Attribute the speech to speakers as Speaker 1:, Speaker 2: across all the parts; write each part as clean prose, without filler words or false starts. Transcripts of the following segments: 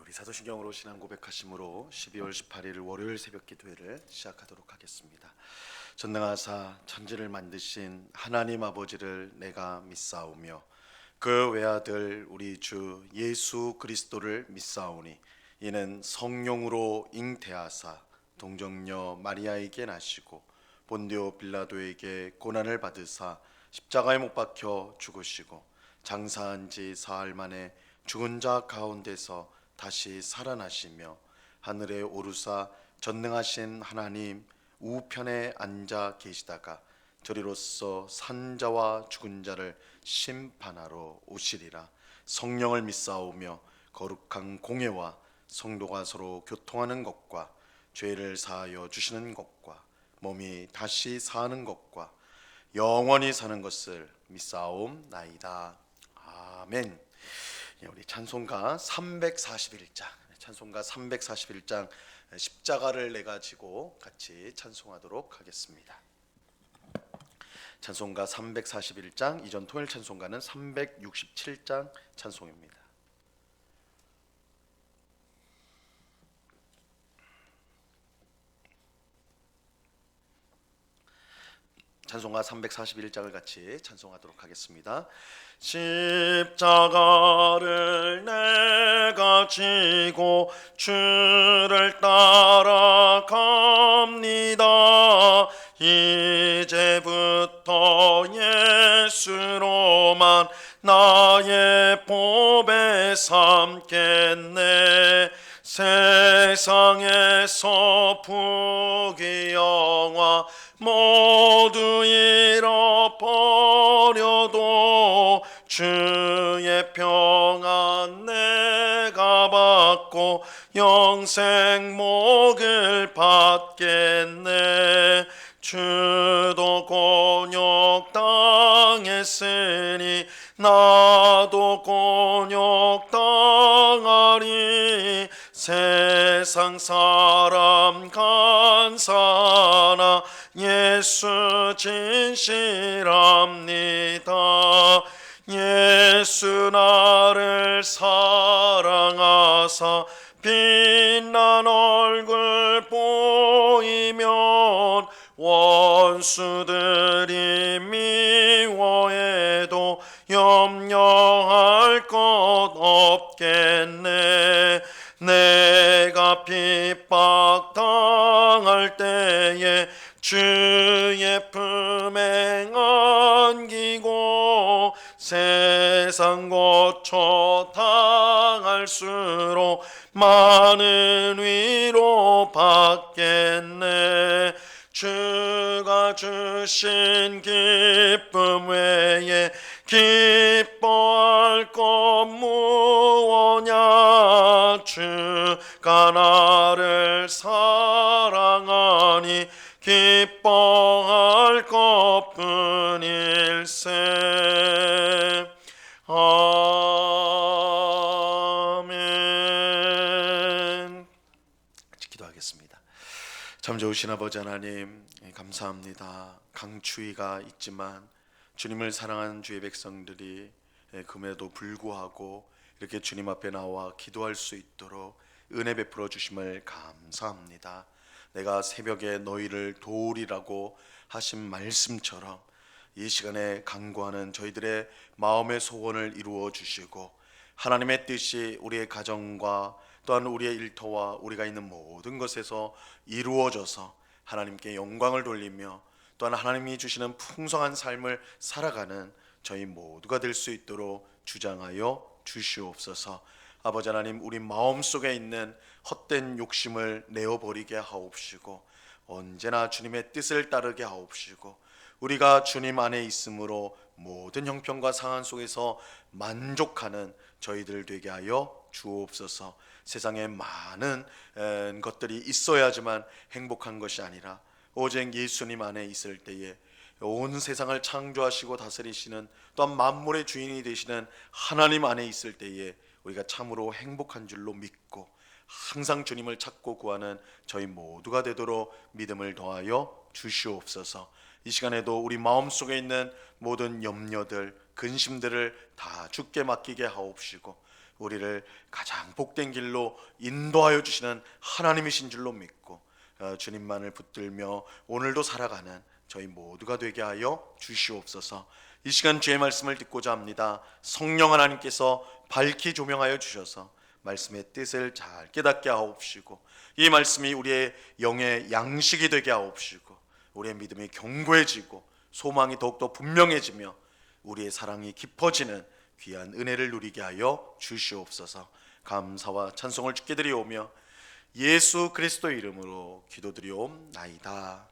Speaker 1: 우리 사도신경으로 신앙 고백하심으로 12월 18일 월요일 새벽 기도회를 시작하도록 하겠습니다. 전능하사 천지를 만드신 하나님 아버지를 내가 믿사오며 그 외아들 우리 주 예수 그리스도를 믿사오니 이는 성령으로 잉태하사 동정녀 마리아에게 나시고 본디오 빌라도에게 고난을 받으사 십자가에 못 박혀 죽으시고 장사한 지 사흘 만에 죽은 자 가운데서 다시 살아나시며 하늘에 오르사 전능하신 하나님 우편에 앉아 계시다가 저리로서 산 자와 죽은 자를 심판하러 오시리라. 성령을 믿사오며 거룩한 공예와 성도가 서로 교통하는 것과 죄를 사하여 주시는 것과 몸이 다시 사는 것과 영원히 사는 것을 믿사옵나이다. 아멘. 우리 찬송가 341장 십자가를 내가 지고 같이 찬송하도록 하겠습니다. 찬송가 341장, 이전 토요일 찬송가는 367장 찬송입니다. 찬송가 341장을 같이 찬송하도록 하겠습니다. 십자가를 내가 지고 주를 따라갑니다. 이제부터 예수로만 나의 보배 삼겠네. 세상에서 부귀영화 모두 잃어버려도 주의 평안 내가 받고 영생 목을 받겠네. 주도 곤욕 당했으니 나도 곤욕 당하리. 세상 사람 간사나 예수 진실합니다. 예수 나를 사랑하사 빛난 얼굴 보이면 원수들이 미워해도 염려할 것 없겠네. 내가 핍박당할 때에 주의 품에 안기고 세상 고초 당할수록 많은 위로 받겠네. 주가 주신 기쁨 외에 기뻐할 것 무엇냐. 주가 나를 사랑하니 기뻐할 것뿐일세. 아멘. 기도하겠습니다. 참 좋으신 아버지 하나님, 감사합니다. 강추위가 있지만 주님을 사랑하는 주의 백성들이 금에도 불구하고 이렇게 주님 앞에 나와 기도할 수 있도록 은혜 베풀어 주심을 감사합니다. 내가 새벽에 너희를 도우리라고 하신 말씀처럼 이 시간에 간구하는 저희들의 마음의 소원을 이루어 주시고 하나님의 뜻이 우리의 가정과 또한 우리의 일터와 우리가 있는 모든 것에서 이루어져서 하나님께 영광을 돌리며 또한 하나님이 주시는 풍성한 삶을 살아가는 저희 모두가 될 수 있도록 주장하여 주시옵소서. 아버지 하나님, 우리 마음속에 있는 헛된 욕심을 내어버리게 하옵시고 언제나 주님의 뜻을 따르게 하옵시고 우리가 주님 안에 있으므로 모든 형편과 상황 속에서 만족하는 저희들 되게 하여 주옵소서. 세상에 많은 것들이 있어야지만 행복한 것이 아니라 오직 예수님 안에 있을 때에 온 세상을 창조하시고 다스리시는 또한 만물의 주인이 되시는 하나님 안에 있을 때에 우리가 참으로 행복한 줄로 믿고 항상 주님을 찾고 구하는 저희 모두가 되도록 믿음을 더하여 주시옵소서. 이 시간에도 우리 마음속에 있는 모든 염려들, 근심들을 다 주께 맡기게 하옵시고 우리를 가장 복된 길로 인도하여 주시는 하나님이신 줄로 믿고 주님만을 붙들며 오늘도 살아가는 저희 모두가 되게 하여 주시옵소서. 이 시간 주의 말씀을 듣고자 합니다. 성령 하나님께서 밝히 조명하여 주셔서 말씀의 뜻을 잘 깨닫게 하옵시고, 이 말씀이 우리의 영의 양식이 되게 하옵시고, 우리의 믿음이 견고해지고 소망이 더욱더 분명해지며 우리의 사랑이 깊어지는 귀한 은혜를 누리게 하여 주시옵소서. 감사와 찬송을 주께 드리오며 예수 그리스도의 이름으로 기도드리옵나이다.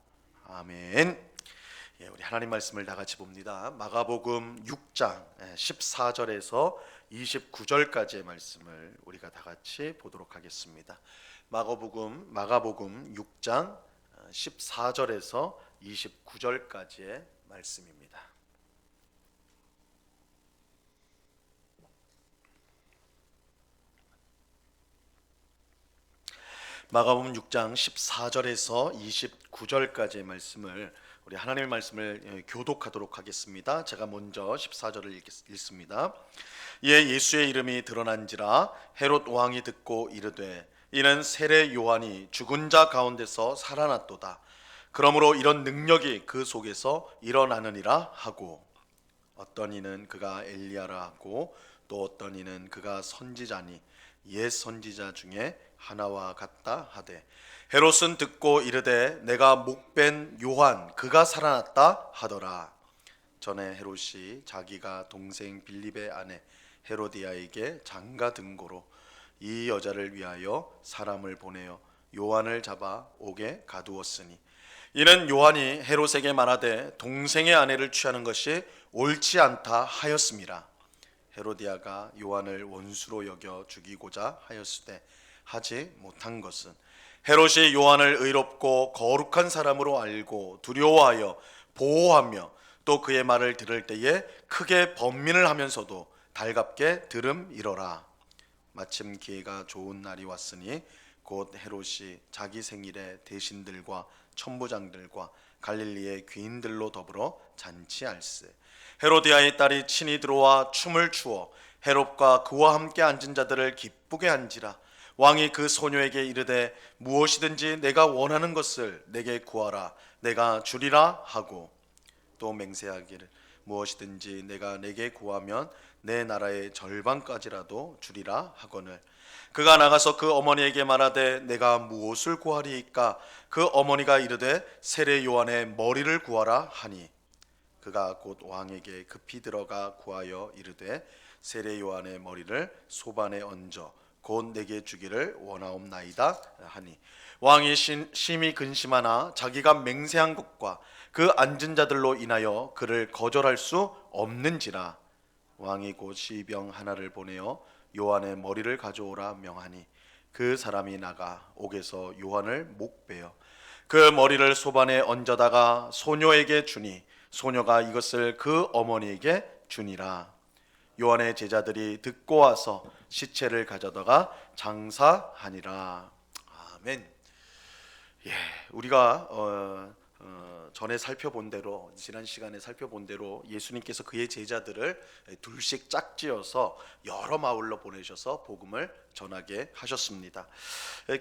Speaker 1: 아멘. 우리 하나님 말씀을 다 같이 봅니다. 마가복음 6장 14절에서 29절까지의 말씀을 우리가 다 같이 보도록 하겠습니다. 마가복음 6장 14절에서 29절까지의 말씀입니다. 마가복음 6장 14절에서 29절까지의 말씀을 우리 하나님의 말씀을 교독하도록 하겠습니다. 제가 먼저 14절을 읽습니다. 이에 예수의 이름이 드러난지라 헤롯 왕이 듣고 이르되 이는 세례 요한이 죽은 자 가운데서 살아났도다. 그러므로 이런 능력이 그 속에서 일어나느니라 하고, 어떤 이는 그가 엘리야라 하고 또 어떤 이는 그가 선지자니 옛 선지자 중에 하나와 같다 하되, 헤롯은 듣고 이르되 내가 목벤 요한 그가 살아났다 하더라. 전에 헤롯이 자기가 동생 빌립의 아내 헤로디아에게 장가 등고로 이 여자를 위하여 사람을 보내어 요한을 잡아 옥에 가두었으니, 이는 요한이 헤롯에게 말하되 동생의 아내를 취하는 것이 옳지 않다 하였음이라. 헤로디아가 요한을 원수로 여겨 죽이고자 하였으되 하지 못한 것은 헤롯이 요한을 의롭고 거룩한 사람으로 알고 두려워하여 보호하며 또 그의 말을 들을 때에 크게 번민을 하면서도 달갑게 들음이러라. 마침 기회가 좋은 날이 왔으니 곧 헤롯이 자기 생일에 대신들과 천부장들과 갈릴리의 귀인들로 더불어 잔치할세. 헤로디아의 딸이 친히 들어와 춤을 추어 헤롯과 그와 함께 앉은 자들을 기쁘게 한지라. 왕이 그 소녀에게 이르되 무엇이든지 내가 원하는 것을 내게 구하라 내가 주리라 하고, 또 맹세하기를 무엇이든지 내가 내게 구하면 내 나라의 절반까지라도 주리라 하거늘, 그가 나가서 그 어머니에게 말하되 내가 무엇을 구하리이까? 그 어머니가 이르되 세례 요한의 머리를 구하라 하니, 그가 곧 왕에게 급히 들어가 구하여 이르되 세례 요한의 머리를 소반에 얹어 곧 내게 주기를 원하옵나이다 하니, 왕이 심히 근심하나 자기가 맹세한 것과 그 앉은 자들로 인하여 그를 거절할 수 없는지라. 왕이 곧 시병 하나를 보내어 요한의 머리를 가져오라 명하니, 그 사람이 나가 옥에서 요한을 목베어 그 머리를 소반에 얹어다가 소녀에게 주니, 소녀가 이것을 그 어머니에게 주니라. 요한의 제자들이 듣고 와서 시체를 가져다가 장사하니라. 아멘. 우리가 전에 살펴본 대로, 지난 시간에 살펴본 대로 예수님께서 그의 제자들을 둘씩 짝지어서 여러 마을로 보내셔서 복음을 전하게 하셨습니다.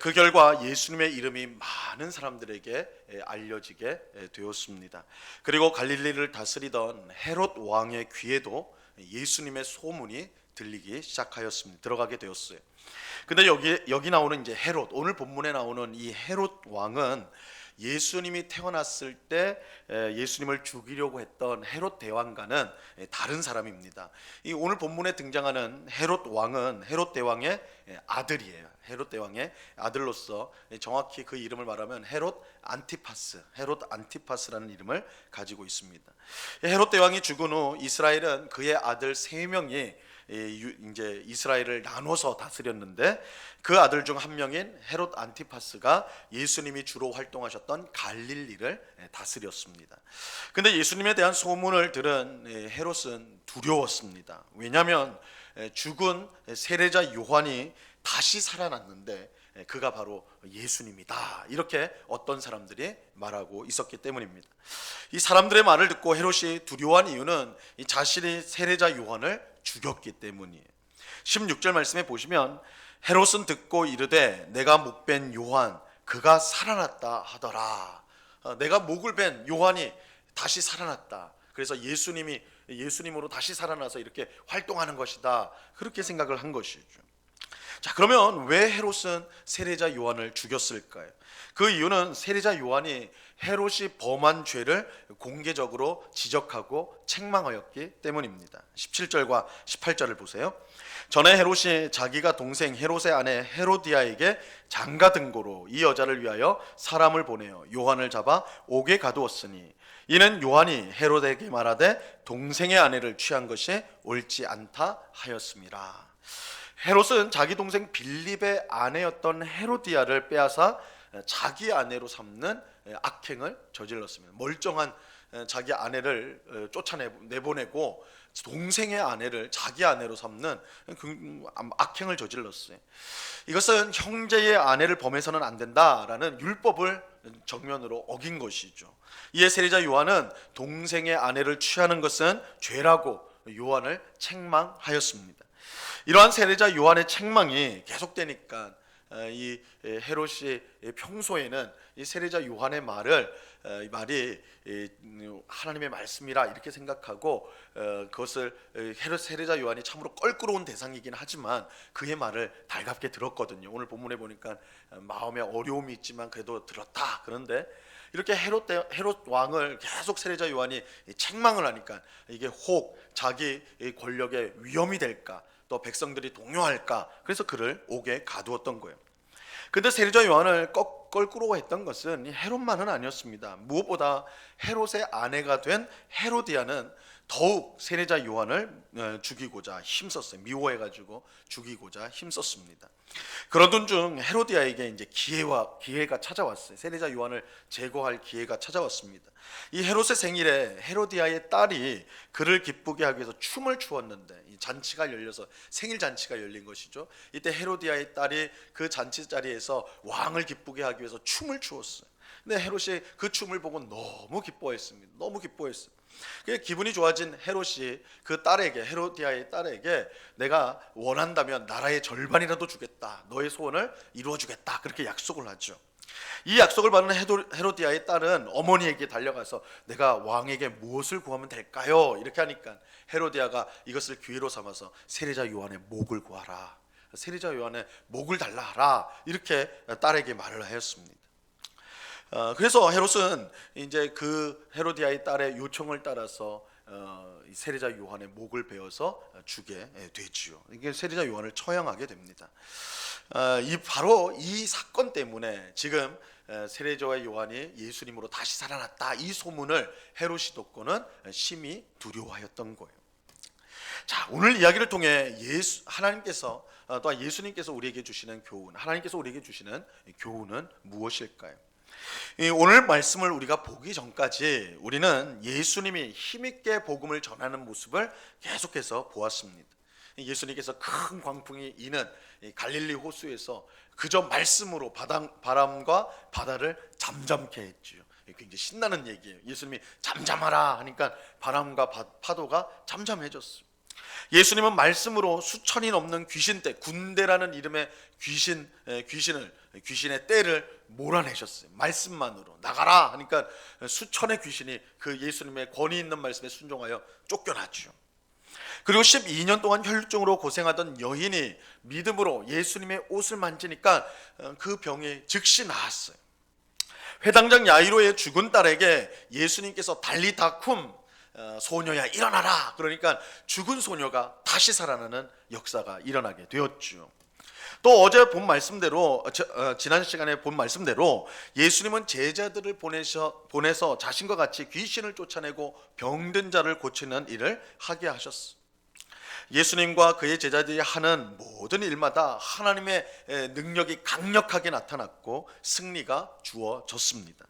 Speaker 1: 그 결과 예수님의 이름이 많은 사람들에게 알려지게 되었습니다. 그리고 갈릴리를 다스리던 헤롯 왕의 귀에도 예수님의 소문이 들리기 시작하였습니다. 들어가게 되었어요. 근데 여기 나오는 이제 헤롯, 오늘 본문에 나오는 이 헤롯 왕은 예수님이 태어났을 때 예수님을 죽이려고 했던 헤롯 대왕과는 다른 사람입니다. 이 오늘 본문에 등장하는 헤롯 왕은 헤롯 대왕의 아들이에요. 헤롯 대왕의 아들로서 정확히 그 이름을 말하면 헤롯 안티파스라는 이름을 가지고 있습니다. 헤롯 대왕이 죽은 후 이스라엘은 그의 아들 3명이 이제 이스라엘을 나눠서 다스렸는데, 그 아들 중 한 명인 헤롯 안티파스가 예수님이 주로 활동하셨던 갈릴리를 다스렸습니다. 근데 예수님에 대한 소문을 들은 헤롯은 두려웠습니다. 왜냐하면 죽은 세례자 요한이 다시 살아났는데 그가 바로 예수님이다, 이렇게 어떤 사람들이 말하고 있었기 때문입니다. 이 사람들의 말을 듣고 헤롯이 두려워한 이유는 이 자신이 세례자 요한을 죽였기 때문이에요. 16절 말씀에 보시면 헤롯은 듣고 이르되 내가 목벤 요한 그가 살아났다 하더라. 내가 목을 벤 요한이 다시 살아났다. 그래서 예수님으로 다시 살아나서 이렇게 활동하는 것이다. 그렇게 생각을 한 것이죠. 자, 그러면 왜 헤롯은 세례자 요한을 죽였을까요? 그 이유는 세례자 요한이 헤롯이 범한 죄를 공개적으로 지적하고 책망하였기 때문입니다. 17절과 18절을 보세요. 전에 헤롯이 자기가 동생 헤롯의 아내 헤로디아에게 장가 등고로 이 여자를 위하여 사람을 보내어 요한을 잡아 옥에 가두었으니 이는 요한이 헤롯에게 말하되 동생의 아내를 취한 것이 옳지 않다 하였습니다. 헤롯은 자기 동생 빌립의 아내였던 헤로디아를 빼앗아 자기 아내로 삼는 악행을 저질렀습니다. 멀쩡한 자기 아내를 쫓아내보내고 동생의 아내를 자기 아내로 삼는 그 악행을 저질렀어요. 이것은 형제의 아내를 범해서는 안 된다라는 율법을 정면으로 어긴 것이죠. 이에 세례자 요한은 동생의 아내를 취하는 것은 죄라고 요한을 책망하였습니다. 이러한 세례자 요한의 책망이 계속되니까 이 헤롯이 평소에는 이 세례자 요한의 말이 하나님의 말씀이라 이렇게 생각하고 그것을 헤롯 세례자 요한이 참으로 껄끄러운 대상이긴 하지만 그의 말을 달갑게 들었거든요. 오늘 본문에 보니까 마음에 어려움이 있지만 그래도 들었다. 그런데 이렇게 헤롯 왕을 계속 세례자 요한이 책망을 하니까 이게 혹 자기 권력에 위험이 될까, 또 백성들이 동요할까, 그래서 그를 옥에 가두었던 거예요. 근데 세례자 요한을 껄끄러워했던 것은 헤롯만은 아니었습니다. 무엇보다 헤롯의 아내가 된 헤로디아는 더욱 세례자 요한을 죽이고자 힘썼어요. 미워해가지고 죽이고자 힘썼습니다. 그러던 중 헤로디아에게 이제 기회가 찾아왔어요. 세례자 요한을 제거할 기회가 찾아왔습니다. 이 헤롯의 생일에 헤로디아의 딸이 그를 기쁘게 하기 위해서 춤을 추었는데 이 잔치가 열려서 생일 잔치가 열린 것이죠. 이때 헤로디아의 딸이 그 잔치 자리에서 왕을 기쁘게 하기 위해서 춤을 추었어요. 근데 헤롯이 그 춤을 보고 너무 기뻐했습니다. 너무 기뻐했어요. 기분이 좋아진 헤롯이 그 딸에게, 헤로디아의 딸에게 내가 원한다면 나라의 절반이라도 주겠다, 너의 소원을 이루어 주겠다, 그렇게 약속을 하죠. 이 약속을 받는 헤로디아의 딸은 어머니에게 달려가서 내가 왕에게 무엇을 구하면 될까요? 이렇게 하니까 헤로디아가 이것을 기회로 삼아서 세례자 요한의 목을 구하라, 세례자 요한의 목을 달라 하라, 이렇게 딸에게 말을 하였습니다. 그래서 헤롯은 이제 그 헤로디아의 딸의 요청을 따라서 세례자 요한의 목을 베어서 주게 되지요. 이게 세례자 요한을 처형하게 됩니다. 바로 이 사건 때문에 지금 세례자 요한이 예수님으로 다시 살아났다, 이 소문을 헤롯이 듣고는 심히 두려워하였던 거예요. 자, 오늘 이야기를 통해 하나님께서 또한 예수님께서 우리에게 주시는 교훈, 하나님께서 우리에게 주시는 교훈은 무엇일까요? 오늘 말씀을 우리가 보기 전까지 우리는 예수님이 힘있게 복음을 전하는 모습을 계속해서 보았습니다. 예수님께서 큰 광풍이 이는 갈릴리 호수에서 그저 말씀으로 바람과 바다를 잠잠케 했지요. 굉장히 신나는 얘기예요. 예수님이 잠잠하라 하니까 바람과 파도가 잠잠해졌어요. 예수님은 말씀으로 수천이 넘는 귀신떼, 군대라는 이름의 귀신의 떼를 몰아내셨어요. 말씀만으로 나가라 하니까 수천의 귀신이 그 예수님의 권위 있는 말씀에 순종하여 쫓겨났죠. 그리고 12년 동안 혈증으로 고생하던 여인이 믿음으로 예수님의 옷을 만지니까 그 병이 즉시 나았어요. 회당장 야이로의 죽은 딸에게 예수님께서 달리다쿰, 소녀야 일어나라, 그러니까 죽은 소녀가 다시 살아나는 역사가 일어나게 되었죠. 또 어제 본 말씀대로, 지난 시간에 본 말씀대로 예수님은 제자들을 보내서 자신과 같이 귀신을 쫓아내고 병든 자를 고치는 일을 하게 하셨어. 예수님과 그의 제자들이 하는 모든 일마다 하나님의 능력이 강력하게 나타났고 승리가 주어졌습니다.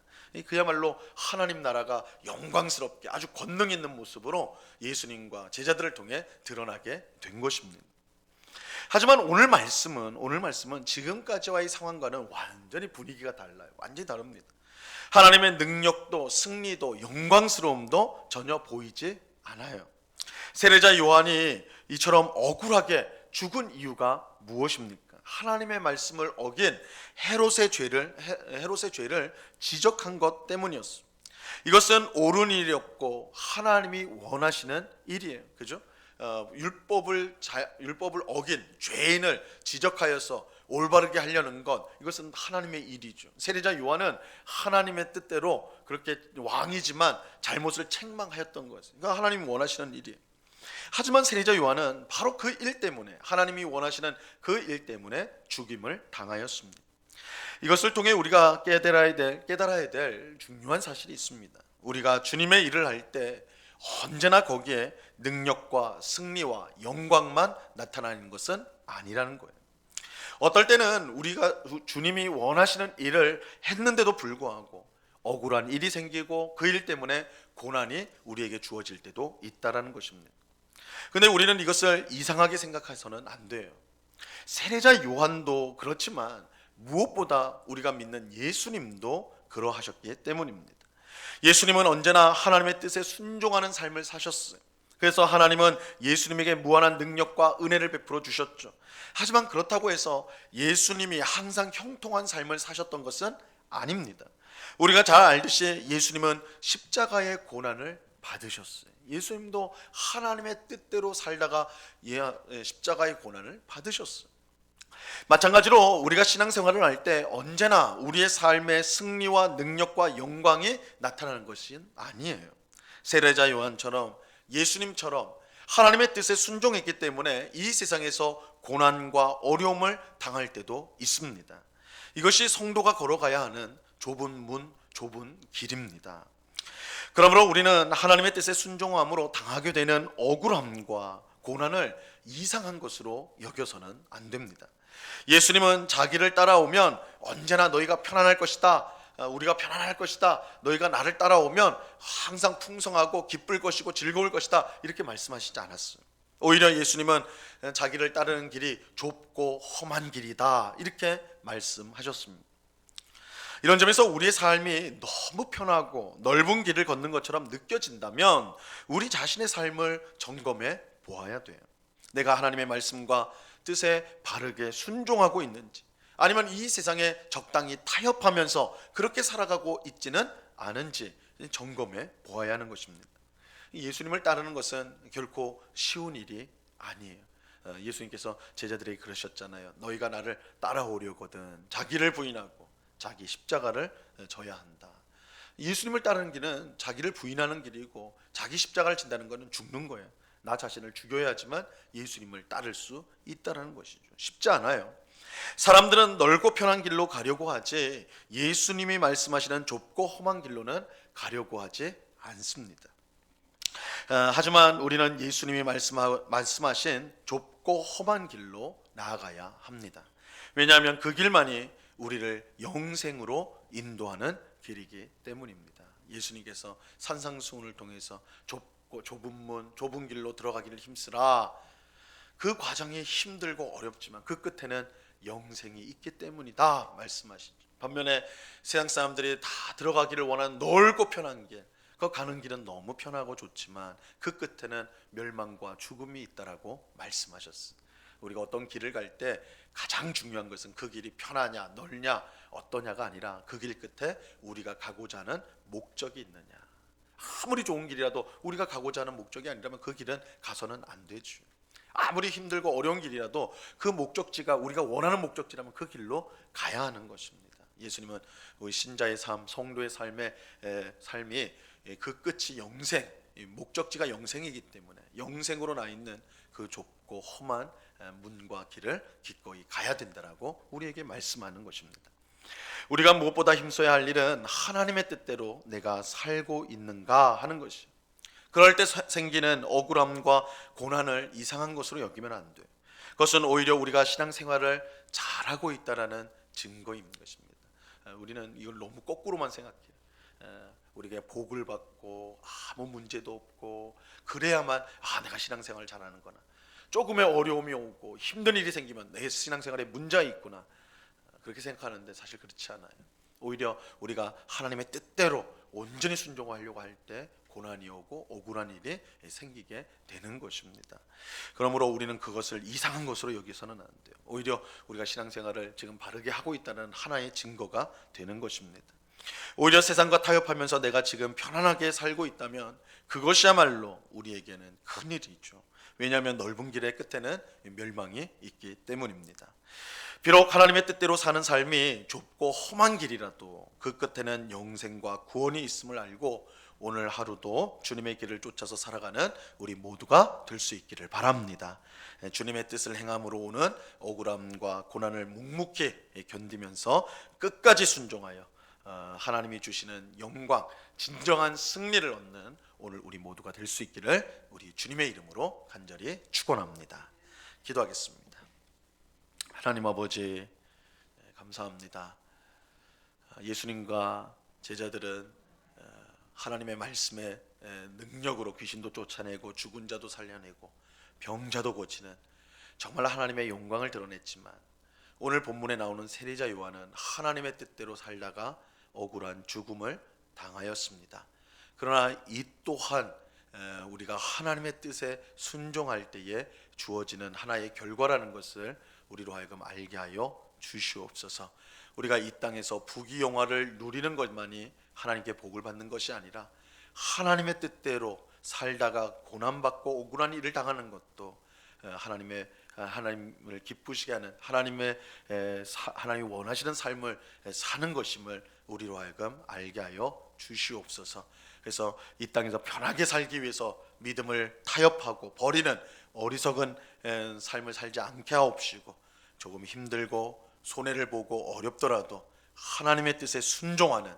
Speaker 1: 그야말로 하나님 나라가 영광스럽게 아주 권능 있는 모습으로 예수님과 제자들을 통해 드러나게 된 것입니다. 하지만 오늘 말씀은 지금까지와의 상황과는 완전히 분위기가 달라요. 완전히 다릅니다. 하나님의 능력도 승리도 영광스러움도 전혀 보이지 않아요. 세례자 요한이 이처럼 억울하게 죽은 이유가 무엇입니까? 하나님의 말씀을 어긴 헤롯의 죄를 지적한 것 때문이었습니다. 이것은 옳은 일이었고 하나님이 원하시는 일이에요. 그죠? 율법을 어긴 죄인을 지적하여서 올바르게 하려는 것, 이것은 하나님의 일이죠. 세례자 요한은 하나님의 뜻대로 그렇게 왕이지만 잘못을 책망하였던 것이에요. 그러니까 하나님이 원하시는 일이에요. 하지만 세례자 요한은 바로 그 일 때문에, 하나님이 원하시는 그 일 때문에 죽임을 당하였습니다. 이것을 통해 우리가 깨달아야 될 중요한 사실이 있습니다. 우리가 주님의 일을 할 때 언제나 거기에 능력과 승리와 영광만 나타나는 것은 아니라는 거예요. 어떨 때는 우리가 주님이 원하시는 일을 했는데도 불구하고 억울한 일이 생기고 그 일 때문에 고난이 우리에게 주어질 때도 있다라는 것입니다. 근데 우리는 이것을 이상하게 생각해서는 안 돼요. 세례자 요한도 그렇지만 무엇보다 우리가 믿는 예수님도 그러하셨기 때문입니다. 예수님은 언제나 하나님의 뜻에 순종하는 삶을 사셨어요. 그래서 하나님은 예수님에게 무한한 능력과 은혜를 베풀어 주셨죠. 하지만 그렇다고 해서 예수님이 항상 형통한 삶을 사셨던 것은 아닙니다. 우리가 잘 알듯이 예수님은 십자가의 고난을 받으셨어요. 예수님도 하나님의 뜻대로 살다가 십자가의 고난을 받으셨어요. 마찬가지로 우리가 신앙생활을 할 때 언제나 우리의 삶의 승리와 능력과 영광이 나타나는 것은 아니에요. 세례자 요한처럼 예수님처럼 하나님의 뜻에 순종했기 때문에 이 세상에서 고난과 어려움을 당할 때도 있습니다. 이것이 성도가 걸어가야 하는 좁은 문, 좁은 길입니다. 그러므로 우리는 하나님의 뜻에 순종함으로 당하게 되는 억울함과 고난을 이상한 것으로 여겨서는 안 됩니다. 예수님은 자기를 따라오면 언제나 너희가 편안할 것이다, 우리가 편안할 것이다, 너희가 나를 따라오면 항상 풍성하고 기쁠 것이고 즐거울 것이다, 이렇게 말씀하시지 않았어요. 오히려 예수님은 자기를 따르는 길이 좁고 험한 길이다, 이렇게 말씀하셨습니다. 이런 점에서 우리의 삶이 너무 편하고 넓은 길을 걷는 것처럼 느껴진다면 우리 자신의 삶을 점검해 보아야 돼요. 내가 하나님의 말씀과 뜻에 바르게 순종하고 있는지, 아니면 이 세상에 적당히 타협하면서 그렇게 살아가고 있지는 않은지 점검해 보아야 하는 것입니다. 예수님을 따르는 것은 결코 쉬운 일이 아니에요. 예수님께서 제자들에게 그러셨잖아요. 너희가 나를 따라오려거든 자기를 부인하고 자기 십자가를 져야 한다. 예수님을 따르는 길은 자기를 부인하는 길이고, 자기 십자가를 진다는 것은 죽는 거예요. 나 자신을 죽여야지만 예수님을 따를 수 있다는 것이죠. 쉽지 않아요. 사람들은 넓고 편한 길로 가려고 하지 예수님이 말씀하시는 좁고 험한 길로는 가려고 하지 않습니다. 하지만 우리는 예수님이 말씀하신 좁고 험한 길로 나아가야 합니다. 왜냐하면 그 길만이 우리를 영생으로 인도하는 길이기 때문입니다. 예수님께서 산상수훈을 통해서 좁은 문, 좁은 길로 들어가기를 힘쓰라. 그 과정이 힘들고 어렵지만 그 끝에는 영생이 있기 때문이다 말씀하시죠. 반면에 세상 사람들이 다 들어가기를 원하는 넓고 편한 길, 그 가는 길은 너무 편하고 좋지만 그 끝에는 멸망과 죽음이 있다라고 말씀하셨어요. 우리가 어떤 길을 갈 때 가장 중요한 것은 그 길이 편하냐 넓냐 어떠냐가 아니라 그 길 끝에 우리가 가고자 하는 목적이 있느냐. 아무리 좋은 길이라도 우리가 가고자 하는 목적이 아니라면 그 길은 가서는 안 되죠. 아무리 힘들고 어려운 길이라도 그 목적지가 우리가 원하는 목적지라면 그 길로 가야 하는 것입니다. 예수님은 우리 신자의 삶, 성도의 삶이 그 끝이 영생, 목적지가 영생이기 때문에 영생으로 나 있는 그 좁고 험한 문과 길을 기꺼이 가야 된다라고 우리에게 말씀하는 것입니다. 우리가 무엇보다 힘써야 할 일은 하나님의 뜻대로 내가 살고 있는가 하는 것이죠. 그럴 때 생기는 억울함과 고난을 이상한 것으로 여기면 안 돼요. 그것은 오히려 우리가 신앙생활을 잘하고 있다라는 증거인 것입니다. 우리는 이걸 너무 거꾸로만 생각해요. 우리가 복을 받고 아무 문제도 없고 그래야만 내가 신앙생활을 잘하는구나. 조금의 어려움이 오고 힘든 일이 생기면 내 신앙생활에 문제가 있구나, 그렇게 생각하는데 사실 그렇지 않아요. 오히려 우리가 하나님의 뜻대로 온전히 순종하려고 할 때 고난이 오고 억울한 일이 생기게 되는 것입니다. 그러므로 우리는 그것을 이상한 것으로 여기서는 안 돼요. 오히려 우리가 신앙생활을 지금 바르게 하고 있다는 하나의 증거가 되는 것입니다. 오히려 세상과 타협하면서 내가 지금 편안하게 살고 있다면 그것이야말로 우리에게는 큰일이죠. 왜냐하면 넓은 길의 끝에는 멸망이 있기 때문입니다. 비록 하나님의 뜻대로 사는 삶이 좁고 험한 길이라도 그 끝에는 영생과 구원이 있음을 알고 오늘 하루도 주님의 길을 쫓아서 살아가는 우리 모두가 될 수 있기를 바랍니다. 주님의 뜻을 행함으로 오는 억울함과 고난을 묵묵히 견디면서 끝까지 순종하여 하나님이 주시는 영광, 진정한 승리를 얻는 오늘 우리 모두가 될 수 있기를 우리 주님의 이름으로 간절히 축원합니다. 기도하겠습니다. 하나님 아버지, 감사합니다. 예수님과 제자들은 하나님의 말씀의 능력으로 귀신도 쫓아내고 죽은 자도 살려내고 병자도 고치는 정말 하나님의 영광을 드러냈지만 오늘 본문에 나오는 세리자 요한은 하나님의 뜻대로 살다가 억울한 죽음을 당하였습니다. 그러나 이 또한 우리가 하나님의 뜻에 순종할 때에 주어지는 하나의 결과라는 것을 우리로 하여금 알게 하여 주시옵소서. 우리가 이 땅에서 부귀영화를 누리는 것만이 하나님께 복을 받는 것이 아니라 하나님의 뜻대로 살다가 고난받고 억울한 일을 당하는 것도 하나님을 기쁘시게 하는 하나님이 원하시는 삶을 사는 것임을 우리로 하여금 알게 하여 주시옵소서. 그래서 이 땅에서 편하게 살기 위해서 믿음을 타협하고 버리는 어리석은 삶을 살지 않게 하옵시고 조금 힘들고 손해를 보고 어렵더라도 하나님의 뜻에 순종하는,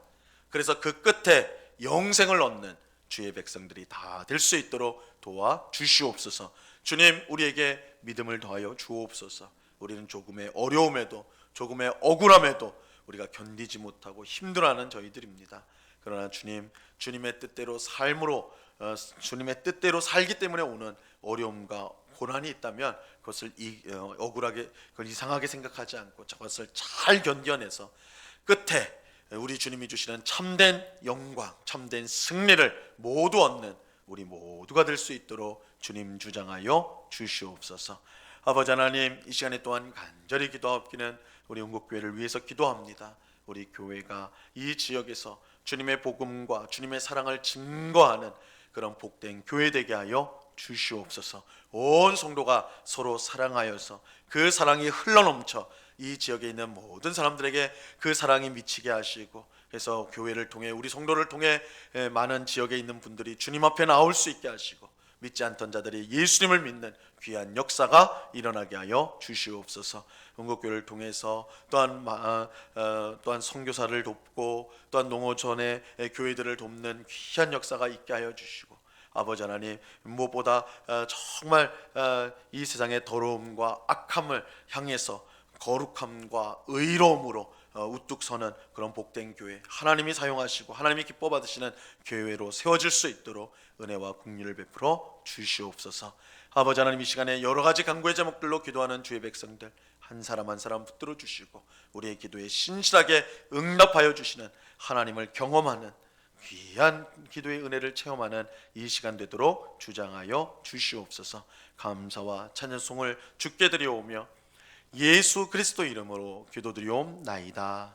Speaker 1: 그래서 그 끝에 영생을 얻는 주의 백성들이 다 될 수 있도록 도와 주시옵소서. 주님, 우리에게 믿음을 더하여 주옵소서. 우리는 조금의 어려움에도 조금의 억울함에도 우리가 견디지 못하고 힘들어하는 저희들입니다. 그러나 주님, 주님의 뜻대로 삶으로 주님의 뜻대로 살기 때문에 오는 어려움과 고난이 있다면 그것을 억울하게, 그걸 이상하게 생각하지 않고 저것을 잘 견뎌내서 끝에 우리 주님이 주시는 참된 영광, 참된 승리를 모두 얻는 우리 모두가 될 수 있도록 주님 주장하여 주시옵소서. 아버지 하나님, 이 시간에 또한 간절히 기도하옵기는 우리 영국교회를 위해서 기도합니다. 우리 교회가 이 지역에서 주님의 복음과 주님의 사랑을 증거하는 그런 복된 교회 되게 하여 주시옵소서. 온 성도가 서로 사랑하여서 그 사랑이 흘러넘쳐 이 지역에 있는 모든 사람들에게 그 사랑이 미치게 하시고, 그래서 교회를 통해 우리 성도를 통해 많은 지역에 있는 분들이 주님 앞에 나올 수 있게 하시고 믿지 않던 자들이 예수님을 믿는 귀한 역사가 일어나게 하여 주시옵소서. 영국교회를 통해서 또한 선교사를 돕고 또한 농어촌의 교회들을 돕는 귀한 역사가 있게 하여 주시고, 아버지 하나님, 무엇보다 정말 이 세상의 더러움과 악함을 향해서 거룩함과 의로움으로 우뚝 서는 그런 복된 교회, 하나님이 사용하시고 하나님이 기뻐 받으시는 교회로 세워질 수 있도록 은혜와 긍휼을 베풀어 주시옵소서. 아버지 하나님, 이 시간에 여러 가지 간구의 제목들로 기도하는 주의 백성들 한 사람 한 사람 붙들어 주시고 우리의 기도에 신실하게 응답하여 주시는 하나님을 경험하는 귀한 기도의 은혜를 체험하는 이 시간 되도록 주장하여 주시옵소서. 감사와 찬송을 주께 드려오며 예수 그리스도 이름으로 기도드리옵나이다.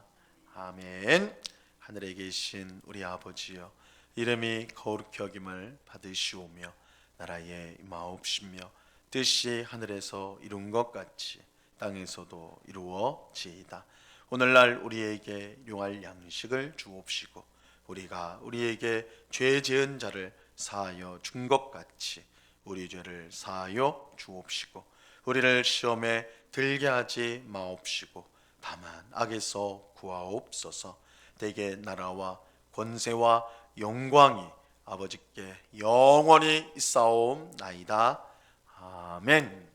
Speaker 1: 아멘. 하늘에 계신 우리 아버지여, 이름이 거룩히 여김을 받으시오며 나라에 임하옵시며 뜻이 하늘에서 이룬 것 같이 땅에서도 이루어지이다. 오늘날 우리에게 용할 양식을 주옵시고 우리가 우리에게 죄 지은 자를 사하여 준 것 같이 우리 죄를 사하여 주옵시고 우리를 시험에 들게 하지 마옵시고 다만 악에서 구하옵소서. 대개 나라와 권세와 영광이 아버지께 영원히 있사옵나이다. 아멘.